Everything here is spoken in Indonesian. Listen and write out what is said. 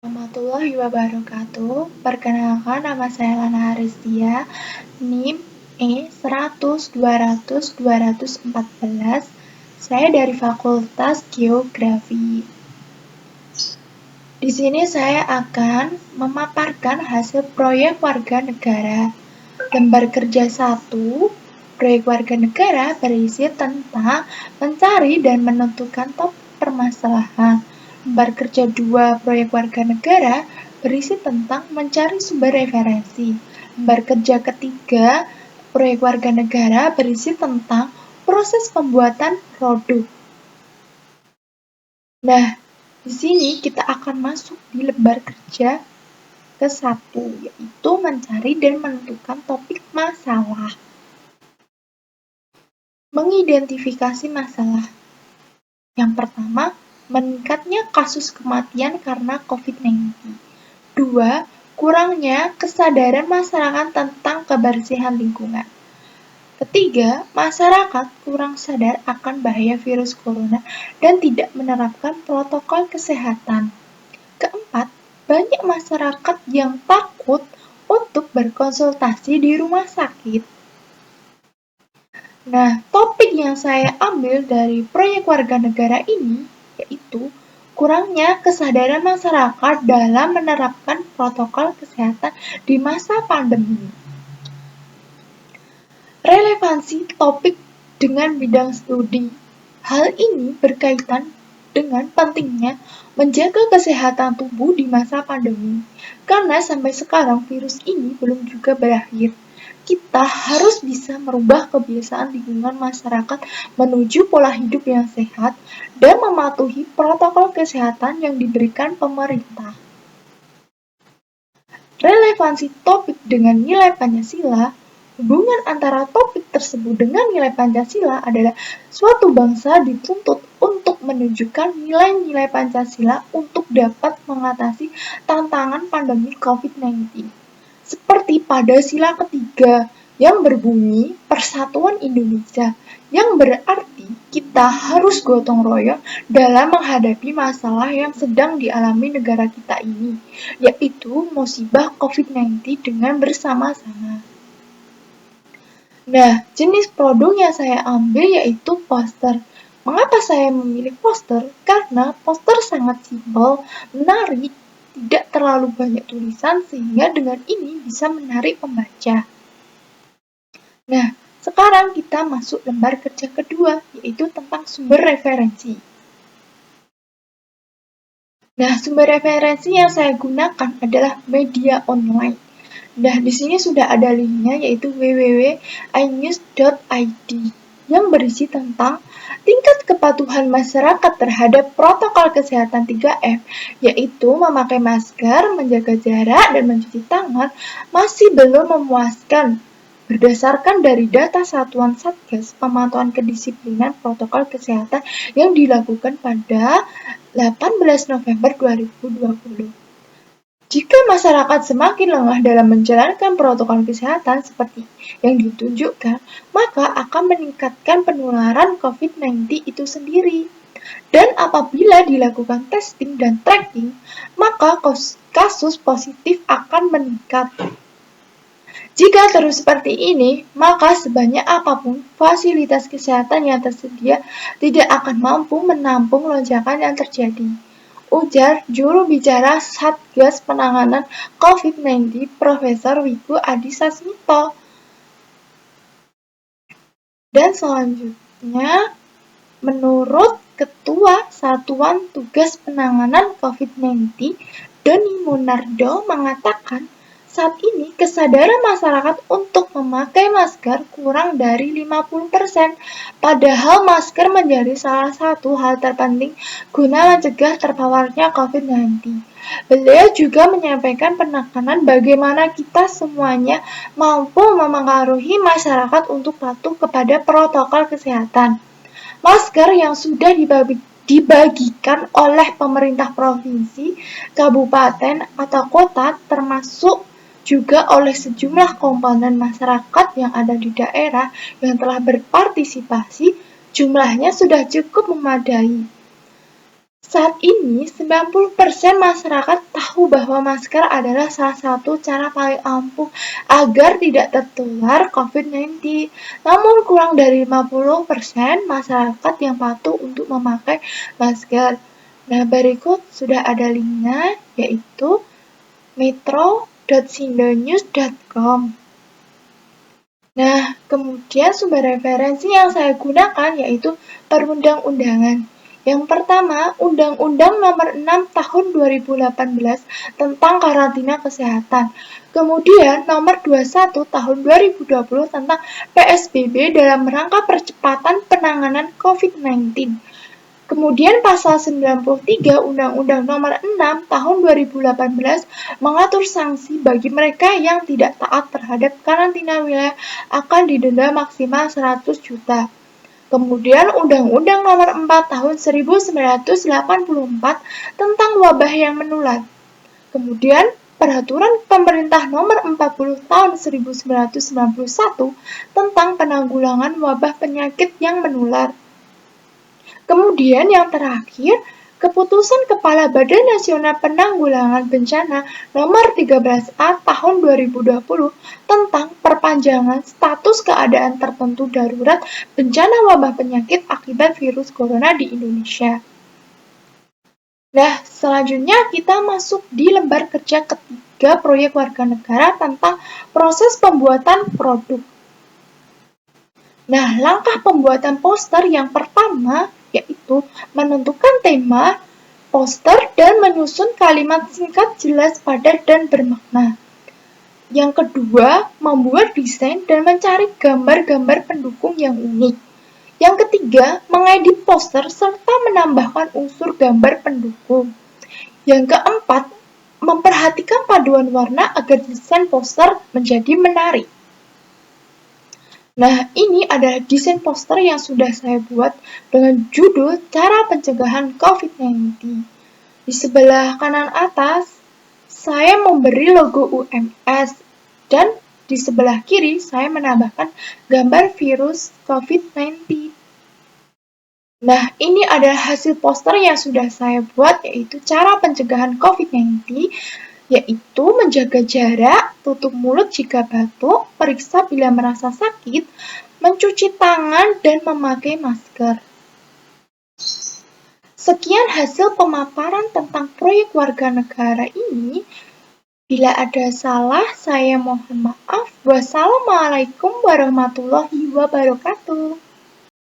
Warahmatullahi wabarakatuh. Perkenalkan, nama saya Lana Haristia, NIM E100-200-214. Saya dari Fakultas Geografi. Di sini saya akan memaparkan hasil proyek warga negara. Lembar kerja 1, proyek warga negara berisi tentang mencari dan menentukan topik permasalahan. Lembar kerja 2, proyek warga negara berisi tentang mencari sumber referensi. Lembar kerja ketiga, proyek warga negara berisi tentang proses pembuatan produk. Nah, di sini kita akan masuk di lembar kerja ke-1, yaitu mencari dan menentukan topik masalah. Mengidentifikasi masalah. Yang pertama, meningkatnya kasus kematian karena COVID-19. 2. Kurangnya kesadaran masyarakat tentang kebersihan lingkungan. Ketiga, masyarakat kurang sadar akan bahaya virus corona dan tidak menerapkan protokol kesehatan. Keempat, banyak masyarakat yang takut untuk berkonsultasi di rumah sakit. Nah, topik yang saya ambil dari proyek warga negara ini yaitu kurangnya kesadaran masyarakat dalam menerapkan protokol kesehatan di masa pandemi. Relevansi topik dengan bidang studi. Hal ini berkaitan dengan pentingnya menjaga kesehatan tubuh di masa pandemi. Karena sampai sekarang virus ini belum juga berakhir. Kita harus bisa merubah kebiasaan lingkungan masyarakat menuju pola hidup yang sehat dan mematuhi protokol kesehatan yang diberikan pemerintah. Relevansi topik dengan nilai Pancasila. Hubungan antara topik tersebut dengan nilai Pancasila adalah suatu bangsa dituntut untuk menunjukkan nilai-nilai Pancasila untuk dapat mengatasi tantangan pandemi COVID-19. Seperti pada sila ketiga yang berbunyi Persatuan Indonesia, yang berarti kita harus gotong royong dalam menghadapi masalah yang sedang dialami negara kita ini, yaitu musibah COVID-19 dengan bersama-sama. Nah, jenis produk yang saya ambil yaitu poster. Mengapa saya memilih poster? Karena poster sangat simpel, menarik, tidak terlalu banyak tulisan sehingga dengan ini bisa menarik pembaca. Nah, sekarang kita masuk lembar kerja kedua, yaitu tentang sumber referensi. Nah, sumber referensi yang saya gunakan adalah media online. Nah, di sini sudah ada linknya yaitu www.inews.id yang berisi tentang tingkat kepatuhan masyarakat terhadap protokol kesehatan 3M, yaitu memakai masker, menjaga jarak, dan mencuci tangan, masih belum memuaskan. Berdasarkan dari data Satuan Satgas Pemantauan Kedisiplinan Protokol Kesehatan yang dilakukan pada 18 November 2020. Jika masyarakat semakin lengah dalam menjalankan protokol kesehatan seperti yang ditunjukkan, maka akan meningkatkan penularan COVID-19 itu sendiri. Dan apabila dilakukan testing dan tracking, maka kasus positif akan meningkat. Jika terus seperti ini, maka sebanyak apapun fasilitas kesehatan yang tersedia tidak akan mampu menampung lonjakan yang terjadi. Ujar juru bicara Satgas Penanganan COVID-19 Profesor Wiku Adhisa Smito. Dan selanjutnya, menurut Ketua Satuan Tugas Penanganan COVID-19, Doni Monardo mengatakan, saat ini kesadaran masyarakat untuk memakai masker kurang dari 50%, padahal masker menjadi salah satu hal terpenting guna mencegah terpaparnya COVID-19. Beliau juga menyampaikan penekanan bagaimana kita semuanya mampu memengaruhi masyarakat untuk patuh kepada protokol kesehatan. Masker yang sudah dibagikan oleh pemerintah provinsi, kabupaten, atau kota termasuk juga oleh sejumlah komponen masyarakat yang ada di daerah yang telah berpartisipasi, jumlahnya sudah cukup memadai. Saat ini, 90% masyarakat tahu tahu bahwa masker adalah salah satu cara paling ampuh agar tidak tertular COVID-19. Namun kurang dari 50% masyarakat yang patuh untuk memakai masker. Nah, berikut sudah ada linknya, yaitu metro.sindonews.com. Nah, kemudian sumber referensi yang saya gunakan yaitu perundang-undangan. Yang pertama, Undang-Undang Nomor 6 Tahun 2018 tentang Karantina Kesehatan. Kemudian Nomor 21 Tahun 2020 tentang PSBB dalam rangka percepatan penanganan COVID-19. Kemudian pasal 93 Undang-Undang Nomor 6 Tahun 2018 mengatur sanksi bagi mereka yang tidak taat terhadap karantina wilayah akan didenda maksimal 100 juta. Kemudian Undang-Undang Nomor 4 Tahun 1984 tentang wabah yang menular. Kemudian Peraturan Pemerintah Nomor 40 Tahun 1991 tentang penanggulangan wabah penyakit yang menular. Kemudian yang terakhir, Keputusan Kepala Badan Nasional Penanggulangan Bencana Nomor 13A Tahun 2020 tentang perpanjangan status keadaan tertentu darurat bencana wabah penyakit akibat virus corona di Indonesia. Nah, selanjutnya kita masuk di lembar kerja ketiga proyek warga negara tentang proses pembuatan produk. Nah, langkah pembuatan poster yang pertama yaitu menentukan tema poster dan menyusun kalimat singkat, jelas, padat, dan bermakna. Yang kedua, membuat desain dan mencari gambar-gambar pendukung yang unik. Yang ketiga, mengedit poster serta menambahkan unsur gambar pendukung. Yang keempat, memperhatikan paduan warna agar desain poster menjadi menarik. Nah, ini adalah desain poster yang sudah saya buat dengan judul Cara Pencegahan COVID-19. Di sebelah kanan atas, saya memberi logo UMS, dan di sebelah kiri saya menambahkan gambar virus COVID-19. Nah, ini adalah hasil poster yang sudah saya buat, yaitu cara pencegahan COVID-19, yaitu menjaga jarak, tutup mulut jika batuk, periksa bila merasa sakit, mencuci tangan, dan memakai masker. Sekian hasil pemaparan tentang proyek warga negara ini. Bila ada salah, saya mohon maaf. Wassalamualaikum warahmatullahi wabarakatuh.